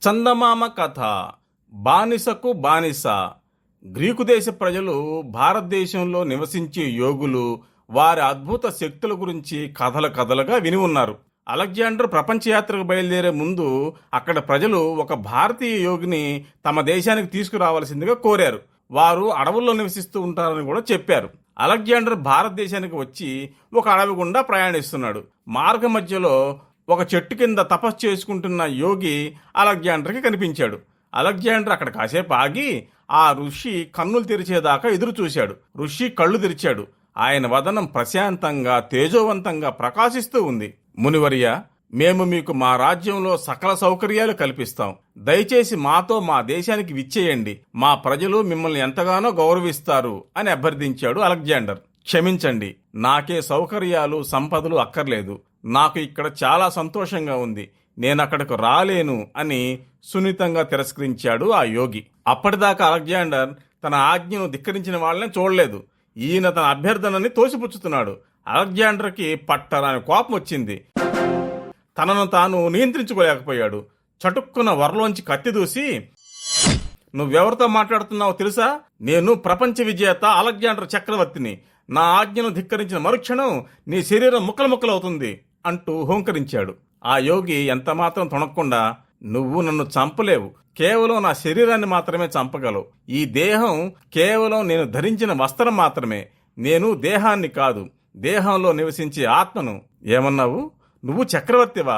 చందమామ కథ. బానిసకు బానిస. గ్రీకు దేశ ప్రజలు భారతదేశంలో నివసించే యోగులు వారి అద్భుత శక్తుల గురించి కథలుగా విని ఉన్నారు. అలెగ్జాండర్ ప్రపంచయాత్రకు బయలుదేరే ముందు అక్కడ ప్రజలు ఒక భారతీయ యోగిని తమ దేశానికి తీసుకురావాల్సిందిగా కోరారు. వారు అడవుల్లో నివసిస్తూ ఉంటారని కూడా చెప్పారు. అలెగ్జాండర్ భారతదేశానికి వచ్చి ఒక అడవి గుండా ప్రయాణిస్తున్నాడు. మార్గ మధ్యలో ఒక చెట్టు కింద తపస్సు చేసుకుంటున్న యోగి అలెగ్జాండర్కి కనిపించాడు. అలెగ్జాండర్ అక్కడ కాసేపు ఆగి ఆ ఋషి కన్నులు తెరిచేదాకా ఎదురు చూశాడు. ఋషి కళ్ళు తెరిచాడు. ఆయన వదనం ప్రశాంతంగా తేజోవంతంగా ప్రకాశిస్తూ ఉంది. మునివర్య, మేము మీకు మా రాజ్యంలో సకల సౌకర్యాలు కల్పిస్తాం. దయచేసి మాతో మా దేశానికి విచ్చేయండి. మా ప్రజలు మిమ్మల్ని ఎంతగానో గౌరవిస్తారు అని అభ్యర్థించాడు అలెగ్జాండర్. క్షమించండి, నాకే సౌకర్యాలు సంపదలు అక్కర్లేదు. నాకు ఇక్కడ చాలా సంతోషంగా ఉంది. నేనక్కడకు రాలేను అని సున్నితంగా తిరస్కరించాడు ఆ యోగి. అప్పటిదాకా అలెగ్జాండర్ తన ఆజ్ఞను ధిక్కరించిన వాళ్ళని చూడలేదు. ఈయన తన అభ్యర్థనని తోసిపుచ్చుతున్నాడు. అలెగ్జాండర్కి పట్టరాని కోపం వచ్చింది. తనను తాను నియంత్రించుకోలేకపోయాడు. చటుక్కున వరలోంచి కత్తి దూసి, నువ్వెవరితో మాట్లాడుతున్నావో తెలుసా? నేను ప్రపంచ విజేత అలెగ్జాండర్ చక్రవర్తిని. నా ఆజ్ఞను ధిక్కరించిన మరుక్షణం నీ శరీరం ముక్కలవుతుంది అంటూ హోంకరించాడు. ఆ యోగి ఎంతమాత్రం తొణక్కుండా, నువ్వు నన్ను చంపలేవు. కేవలం నా శరీరాన్ని మాత్రమే చంపగలవు. ఈ దేహం కేవలం నేను ధరించిన వస్త్రం మాత్రమే. నేను దేహాన్ని కాదు, దేహంలో నివసించే ఆత్మను. ఏమన్నావు? నువ్వు చక్రవర్తివా?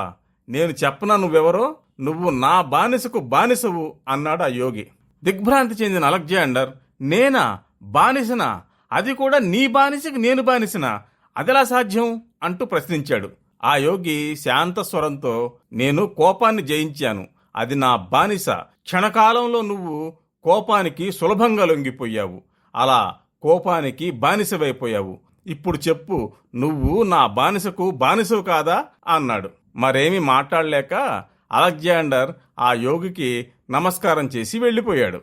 నేను చెప్పనా నువ్వెవరో? నువ్వు నా బానిసకు బానిసవు అన్నాడు ఆ యోగి. దిగ్భ్రాంతి చెందిన అలెగ్జాండర్, నేనా బానిసనా? అది కూడా నీ బానిసకి నేను బానిసనా? అదెలా సాధ్యం అంటూ ప్రశ్నించాడు. ఆ యోగి శాంత స్వరంతో, నేను కోపాన్ని జయించాను. అది నా బానిస. క్షణకాలంలో నువ్వు కోపానికి సులభంగా లొంగిపోయావు. అలా కోపానికి బానిసవైపోయావు. ఇప్పుడు చెప్పు, నువ్వు నా బానిసకు బానిసవు కాదా అన్నాడు. మరేమీ మాట్లాడలేక అలెగ్జాండర్ ఆ యోగికి నమస్కారం చేసి వెళ్ళిపోయాడు.